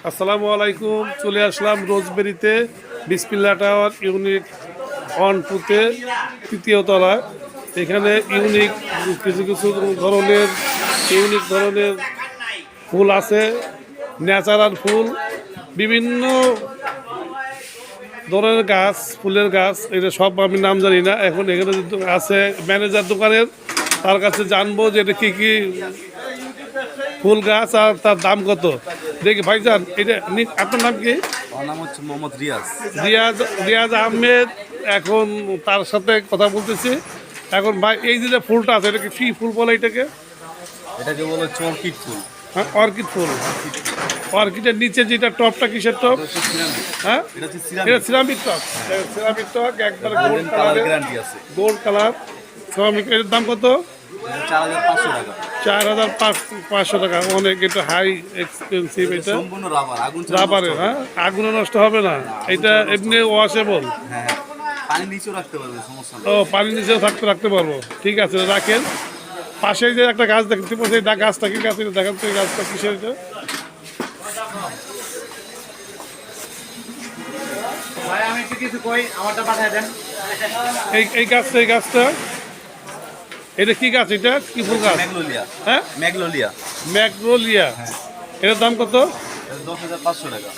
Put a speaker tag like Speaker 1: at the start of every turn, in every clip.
Speaker 1: আসসালামু আলাইকুম। চলে আসলাম রোজবেরিতে বিসমিল্লাহ টাওয়ার ইউনিট 1-2-তে তৃতীয় তলা। এখানে ইউনিক কিছু কিছু ইউনিক ধরনের ফুল আছে, ন্যাচারাল ফুল, বিভিন্ন ধরনের গাছ, ফুলের গাছ। এটা সব আমি নাম জানি না। এখন এখানে আছে ম্যানেজার দোকানের, তার কাছে জানবো যে এটা কী কী ফুল গাছ আর তার দাম কত। দেখি ভাইজান, এটা আপনার নাম কি?
Speaker 2: আমার নাম হচ্ছে মোহাম্মদ রিয়াজ।
Speaker 1: রিয়াজ রিয়াজ আহমেদ। এখন তার সাথে কথা বলতেছি। এখন ভাই, এই যে ফুলটা আছে, এটাকে কী ফুল বলে?
Speaker 2: এটাকে বলে হচ্ছে অর্কিড ফুল।
Speaker 1: হ্যাঁ, অর্কিড ফুল। অর্কিডের নিচে যেটা টপটা কিসের টপ? হ্যাঁ, এটা সিরামিক টপ। সিরামিক টপ একবার গোল্ড কালারের,
Speaker 2: গ্যারান্টি আছে।
Speaker 1: Gold colour ceramic. এর দাম কত?
Speaker 2: 4500 টাকা।
Speaker 1: 4500 টাকা। অনেক, এটা হাই এক্সপেন্সিভ। এটা
Speaker 2: সম্পূর্ণ রাবার, আগুন ছাড়া
Speaker 1: রাবারের।
Speaker 2: নষ্ট হবে
Speaker 1: হ্যাঁ, আগুনে নষ্ট হবে না। এটা এমনি ওয়াশেবল।
Speaker 2: না। হ্যাঁ, পানি নিচেও রাখতে পারবে, সমস্যা নেই।
Speaker 1: ও, পানি নিচেও রাখতে পারবো। ঠিক আছে, রাখেন। পাশে যে একটা গাছ দেখতে পাচ্ছি, এই গাছটা কি গাছ? এটা দেখেন তো, এই গাছটা কিসের? এটা এই গাছটা এটা কি গাছ? এটা কি ফুল গাছ?
Speaker 2: ম্যাগনোলিয়া।
Speaker 1: হ্যাঁ,
Speaker 2: ম্যাগনোলিয়া।
Speaker 1: ম্যাগনোলিয়া। এটার দাম কত?
Speaker 2: 10,500 টাকা।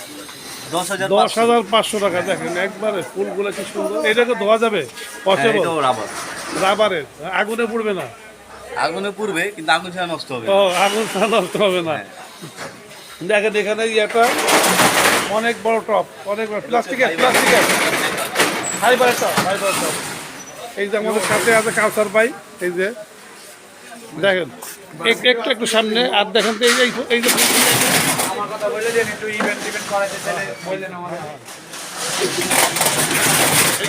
Speaker 1: 10,500 টাকা। দেখেন একবারে ফুলগুলো কি সুন্দর। এটাকে ধোয়া যাবে?
Speaker 2: এটাও রাবার।
Speaker 1: রাবারের, আগুনে পুড়বে না?
Speaker 2: আগুনে পুড়বে, কিন্তু আগুন ছাড়া নষ্ট হবে।
Speaker 1: ও, আগুন ছাড়া নষ্ট হবে না। দেখেন এখানে একটা অনেক বড় টপ, অনেক বড় প্লাস্টিকের ফাইবারের টপ। এই যে আমাদের সাথে আছে কালচার ভাই। এই যে দেখেন, একটু সামনে আর দেখেন তো, এই যে এই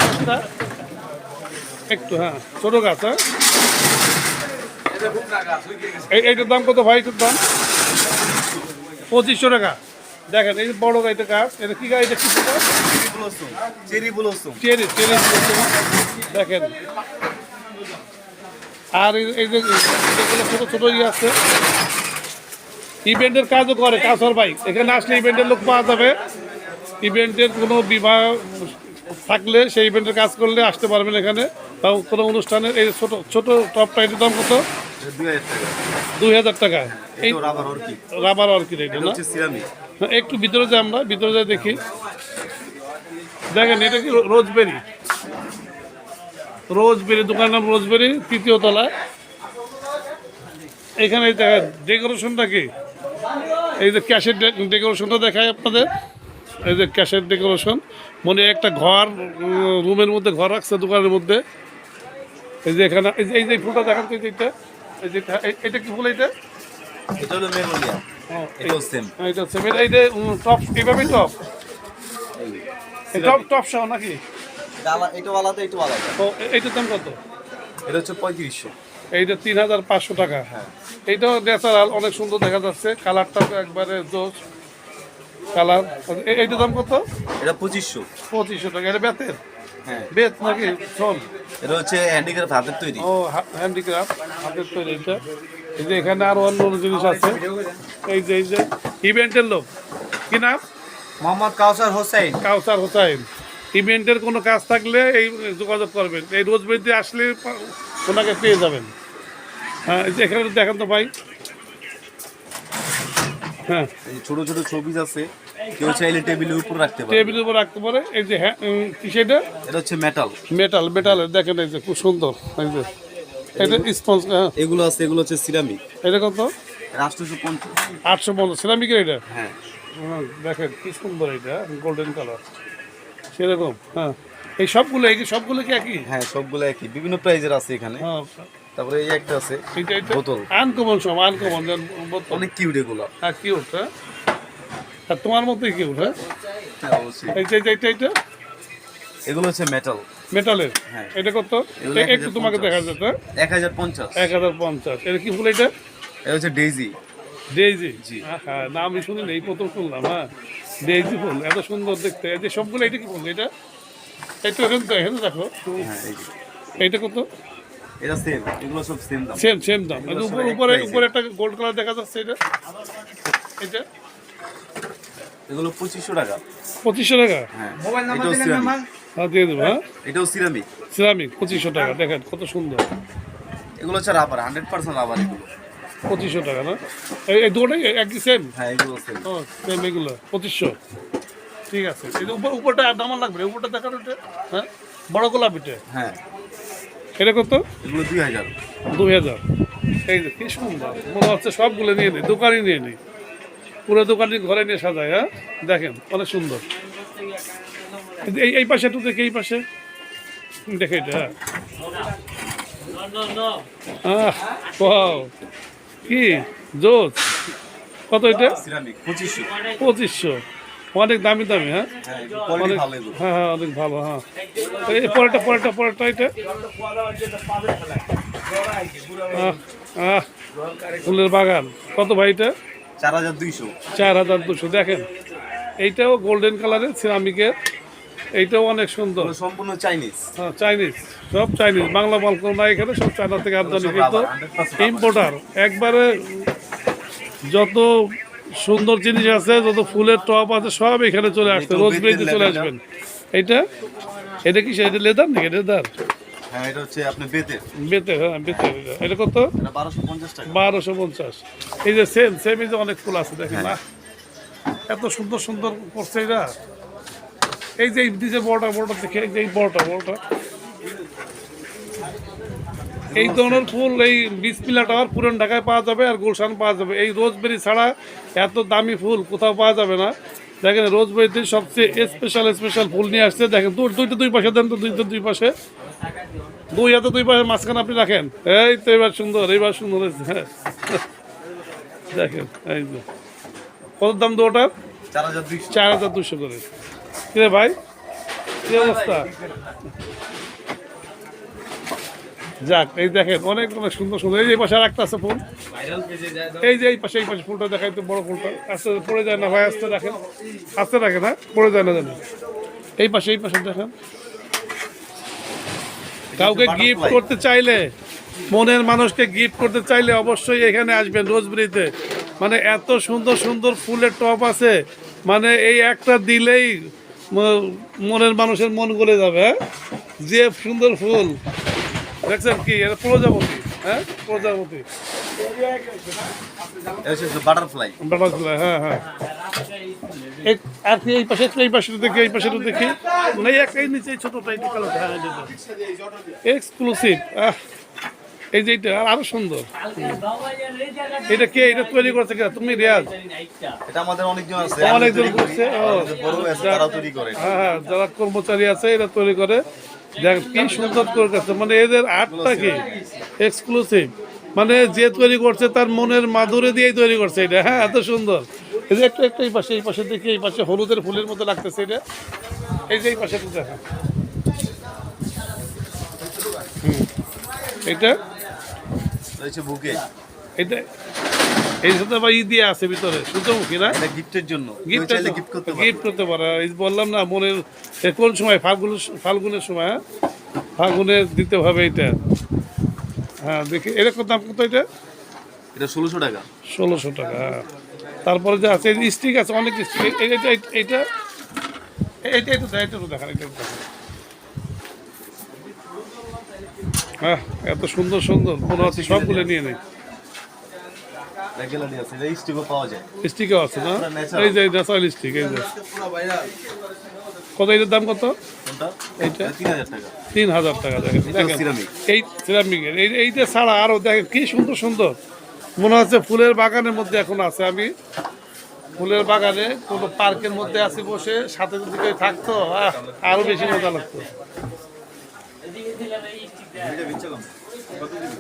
Speaker 1: গাছটা একটু, হ্যাঁ, ছোট গাছ। হ্যাঁ, এইটার দাম কত ভাই? এটার দাম 2500 টাকা। দেখেন এই যে বড় গাড়িটা গাছ, এটা কি গাছ? এটা কি গাছ?
Speaker 2: Cherry blossom.
Speaker 1: চেরি দেখেন। আর এই যে যেগুলো ছোট ছোট ইয়ে আছে, ইভেন্টের কাজও করে কাছর ভাই। এখানে আসলে ইভেন্টের লোক পাওয়া যাবে। ইভেন্টের কোনো বিবাহ থাকলে, সেই ইভেন্টের কাজ করলে আসতে পারবেন এখানে। তাও কোনো অনুষ্ঠানের এই ছোট ছোট টপটা, এটার দাম কত?
Speaker 2: 2000 টাকা।
Speaker 1: 2000 টাকা। এই
Speaker 2: রাবার অর্কিড।
Speaker 1: রাবার অর্কিড এটা না?
Speaker 2: সিরামিক।
Speaker 1: একটু ভিতরে যাই, আমরা ভিতরে যাই দেখি। দেখেন এটা কি? রোজবেরি দোকানের নাম রোজবেরি, তৃতীয় তলায়। এখানে দেখেন ডেকোরেশনটা কি? এই যে ক্যাশের ডেকোরেশনটা দেখায় আপনাদের। এই যে ক্যাশের ডেকোরেশন, মনে একটা ঘর, রুমের মধ্যে ঘর রাখছে দোকানের মধ্যে। এই যে এখানে এই যে ফুলটা দেখান তো, এইটা এটা কি ফুল? এটা
Speaker 2: হলো ম্যাগনোলিয়া। এটাও সেম।
Speaker 1: এটা সেম। এটা টপ, এইভাবেই টপ সহ নাকি?
Speaker 2: এটাও আলাদা, এটাও আলাদা।
Speaker 1: ও, এইটার দাম কত?
Speaker 2: এটা হচ্ছে 3500।
Speaker 1: এইটা 3500 টাকা।
Speaker 2: হ্যাঁ,
Speaker 1: এইটাও ন্যাচারাল, অনেক সুন্দর দেখা যাচ্ছে। কালারটা তো একবারে জোস কালার। এইটার দাম কত?
Speaker 2: এটা 2500।
Speaker 1: 2500 টাকা। এটা বেতের?
Speaker 2: হ্যাঁ,
Speaker 1: বেত নাকি শোন?
Speaker 2: এটা হচ্ছে হ্যান্ডিক্রাফট, হাতের তৈরি।
Speaker 1: ও, হ্যান্ডিক্রাফট, হাতের তৈরি। এটা এই যে এখানে আরো অন্য অন্য জিনিস আছে। এই যে ইভেন্টের লোক, কি নাম?
Speaker 2: মোহাম্মদ কাউসার হোসেন।
Speaker 1: কাউসার হোসাইন। ইভেন্টের কোনো কাজ থাকলে এই যোগাযোগ করবেন। এই রোজবেরিতে আসলে ওনাকে পেয়ে যাবেন। হ্যাঁ, এই যে এখানে দেখেন তো ভাই। হ্যাঁ,
Speaker 2: ছোট ছোট ছবি আছে, কেউ চাইলে টেবিলের উপর রাখতে পারে।
Speaker 1: টেবিলের উপর রাখতে পারে। এই যে হ্যাঁ, কি সেটা?
Speaker 2: এটা হচ্ছে মেটাল।
Speaker 1: মেটালের। দেখেন এই যে খুব সুন্দর। এই যে এটা স্পঞ্জ। হ্যাঁ,
Speaker 2: এগুলো আছে, এগুলো হচ্ছে সিরামিক।
Speaker 1: এটা কত?
Speaker 2: 850।
Speaker 1: 850 সিরামিকের এটা।
Speaker 2: হ্যাঁ,
Speaker 1: দেখেন কি সুন্দর, এটা গোল্ডেন কালার সেরকম। হ্যাঁ, এই সবগুলো কি একই?
Speaker 2: হ্যাঁ, সবগুলো একই, বিভিন্ন প্রাইজের আছে এখানে।
Speaker 1: হ্যাঁ,
Speaker 2: তারপরে এই একটা আছে
Speaker 1: এটা
Speaker 2: বোতল।
Speaker 1: আনকমন, সব আনকমন বোতল।
Speaker 2: অনেক কিউট এগুলো।
Speaker 1: হ্যাঁ, কিউট। হ্যাঁ, আর তোমার মতোই কিউট। হ্যাঁ,
Speaker 2: হ্যাঁ, অবশ্যই।
Speaker 1: এই যে এটা
Speaker 2: এগুলো হচ্ছে মেটাল।
Speaker 1: মেটালের।
Speaker 2: হ্যাঁ।
Speaker 1: এটা কত?
Speaker 2: এগুলো
Speaker 1: একটু তোমাকে দেখা যেত।
Speaker 2: 1050।
Speaker 1: 1050। এটা কি ফুল? এটা
Speaker 2: এটা হচ্ছে ডেইজি।
Speaker 1: ডেইজি।
Speaker 2: জি।
Speaker 1: হ্যাঁ, নাম আমি শুনি না, এই প্রথম শুনলাম। হ্যাঁ, ডেইজি ফুল এত সুন্দর দেখতে। এই যে সবগুলো, এটা কি ফুল? এটা একটু এখানে দেখো।
Speaker 2: হ্যাঁ, এই যে
Speaker 1: এইটা কত?
Speaker 2: এটা সেম, এগুলো সব সেম দাম।
Speaker 1: সেম দাম। উপরে একটা গোল্ড কালার দেখা যাচ্ছে। এটা
Speaker 2: এগুলো 2500 টাকা।
Speaker 1: 2500 টাকা?
Speaker 2: হ্যাঁ, এটাও সিরামিক।
Speaker 1: হ্যাঁ দিয়ে দেবো। হ্যাঁ
Speaker 2: এটাও সিরামিক।
Speaker 1: সিরামিক 2500 টাকা, দেখেন কত সুন্দর।
Speaker 2: এগুলো হচ্ছে রাবার, 100% রাবার এগুলো।
Speaker 1: 2500 টাকা না? এই দুটোই একই সেম?
Speaker 2: হ্যাঁ, এগুলো সেম।
Speaker 1: ও সেম, এগুলো 2500। ঠিক আছে, এই যে উপরটা দাম লাগবে, উপরটা দেখানো এটা। হ্যাঁ বড় গোলাপিটা,
Speaker 2: হ্যাঁ,
Speaker 1: এটা কত?
Speaker 2: এগুলো 2000।
Speaker 1: 2000। এই যে কি সুন্দর, মনে হচ্ছে সবগুলো নিয়ে নিই, দোকানই নিয়ে নিই, পুরো দোকানই ঘরে নিয়ে সাজায়। হ্যাঁ দেখেন অনেক সুন্দর। এই পাশে একটু দেখি, এই পাশে দেখে এটা। হ্যাঁ ওয়াও, কি জোস। কত এটা?
Speaker 2: সিরামিক 2500।
Speaker 1: 2500, অনেক দামি দামি। হ্যাঁ
Speaker 2: হ্যাঁ, কোয়ালিটি
Speaker 1: অনেক,
Speaker 2: ভালো এগুলো।
Speaker 1: হ্যাঁ হ্যাঁ অনেক ভালো। হ্যাঁ এই পরেরটা এটা। আহ, আহ, ফুলের বাগান কত ভাই এটা?
Speaker 2: 4200।
Speaker 1: 4200। দেখেন এইটাও গোল্ডেন কালারের সিরামিকের, এইটাও অনেক সুন্দর।
Speaker 2: এগুলো সম্পূর্ণ চাইনিজ।
Speaker 1: হ্যাঁ চাইনিজ, সব চাইনিজ, বাংলা মাল কোনো নাই এখানে, সব চায়না থেকে আমদানি,
Speaker 2: সব
Speaker 1: কিন্তু
Speaker 2: rubber, 100%
Speaker 1: ইম্পোর্টার। একবারে যত সুন্দর জিনিস আছে, যত ফুলের টপ আছে, সব এখানে চলে আসছে,
Speaker 2: এই তো
Speaker 1: রোজ
Speaker 2: বেতের
Speaker 1: বেরিতে চলে
Speaker 2: leather।
Speaker 1: আসবেন। এইটা, এটা কি এটা লেদার নাকি? লেদার,
Speaker 2: হ্যাঁ, এটা হচ্ছে আপনি বেতের।
Speaker 1: বেতের। হ্যাঁ বেতের। এটা কত?
Speaker 2: এটা 1250 টাকা।
Speaker 1: 1250। এই যে সেম এই যে অনেক ফুল আছে, দেখেন না এত সুন্দর সুন্দর করছে এরা। এই যে দিছে বড়টা দেখে, এই যে এই বড়টা এই ধরনের ফুল এই বিসমিল্লাহ টাওয়ার পুরান ঢাকায় পাওয়া যাবে, আর গুলশান পাওয়া যাবে। এই রোজবেরি ছাড়া এত দামি ফুল কোথাও পাওয়া যাবে না। দেখেন রোজবেরিতে সবচেয়ে স্পেশাল ফুল নিয়ে আসছে। দেখেন দুই পাশে দেন তো, দুই পাশে, দুই হাতে দুই পাশে, মাঝখানে আপনি রাখেন। এই তো এবার সুন্দর হয়েছে। হ্যাঁ দেখেন এই যে কত দাম তো ওটার?
Speaker 2: 4200।
Speaker 1: 4200 করে। কিরে ভাই, কি অবস্থা? যাক, এই দেখেন অনেক সুন্দর সুন্দর। এই যে পাশে আর একটা আছে ফুল, এই যে এই পাশে ফুলটা দেখাই তো, বড় ফুলটা। আস্তে পড়ে যায় না ভাই, আস্তে রাখেন, হ্যাঁ পড়ে যায় না জানেন। এই পাশে দেখেন। কাউকে গিফট করতে চাইলে, মনের মানুষকে গিফট করতে চাইলে অবশ্যই এখানে আসবেন রোজবেরিতে। মানে এত সুন্দর সুন্দর ফুলের টপ আছে, মানে এই একটা দিলেই মনের মানুষের মন গলে যাবে। হ্যাঁ যে সুন্দর ফুল দেখছেন, কি এটা প্রজাপতি? হ্যাঁ প্রজাপতি,
Speaker 2: এটা হচ্ছে বাটারফ্লাই।
Speaker 1: বাটারফ্লাই। হ্যাঁ হ্যাঁ। আর কি এই পাশে দেখি, দেখি মানে এই নিচে ছোটটা, এই কালোটা। হ্যাঁ এক্সক্লুসিভ। এই যে এটা আরো সুন্দর। এটা কে এটা তৈরি করছে? তুমি রিয়াজ?
Speaker 2: এটা আমাদের অনেকজন আছে,
Speaker 1: অনেকজন করছে।
Speaker 2: বড় আছে, তারা তৈরি করে।
Speaker 1: হ্যাঁ যারা কর্মচারী আছে এরা তৈরি করে। দেখ কি সুন্দর করে করছে, মানে এদের আর্টটা কি এক্সক্লুসিভ। মানে যে তৈরি করছে তার মনের মাধুরী দিয়েই তৈরি করছে এটা। হ্যাঁ এত সুন্দর। এই যে একটা এই পাশে দেখি, এই পাশে হলুদের ফুলের মতো লাগতেছে এটা। এই যে এই পাশে দেখেন, এটা
Speaker 2: হচ্ছে বুকে।
Speaker 1: এটা এই সাথে আবার দিয়ে আছে ভিতরে, সূর্যমুখী না?
Speaker 2: এটা গিফটের জন্য, কেউ চাইলে গিফট করতে পারে।
Speaker 1: গিফট করতে পারে। এই বললাম না, মনের কোন সময়, ফাল্গুনের সময়। হ্যাঁ ফাল্গুনে দিতে হবে এটা। হ্যাঁ দেখি এরকম দাম কত এটা?
Speaker 2: এটা 1600 টাকা।
Speaker 1: 1600 টাকা। হ্যাঁ তারপরে যে আছে স্টিক আছে, অনেক স্টিক। এইটা দেখান, এটা দেখান। হ্যাঁ এত সুন্দর সুন্দর, মনে হচ্ছে সবগুলো নিয়ে নেই।
Speaker 2: রেগুলারলি আছে, এই স্টিকও পাওয়া যায়।
Speaker 1: স্টিকও আছে না? এই যে ন্যাচারাল স্টিক। এই যে কত, এটার দাম কত?
Speaker 2: কোনটা?
Speaker 1: এইটা
Speaker 2: 3000 টাকা।
Speaker 1: 3000 টাকা। দেখেন দেখেন
Speaker 2: সিরামিক।
Speaker 1: এই সিরামিকের এইটা ছাড়া আরো দেখেন কি সুন্দর সুন্দর। মনে হচ্ছে ফুলের বাগানের মধ্যে এখন আছে। আমি ফুলের বাগানে কোনো পার্কের মধ্যে আছি বসে, সাথে যদি কেউ থাকতো আরো বেশি মজা লাগতো।
Speaker 2: এটা বেচলাম। কত দিবেন?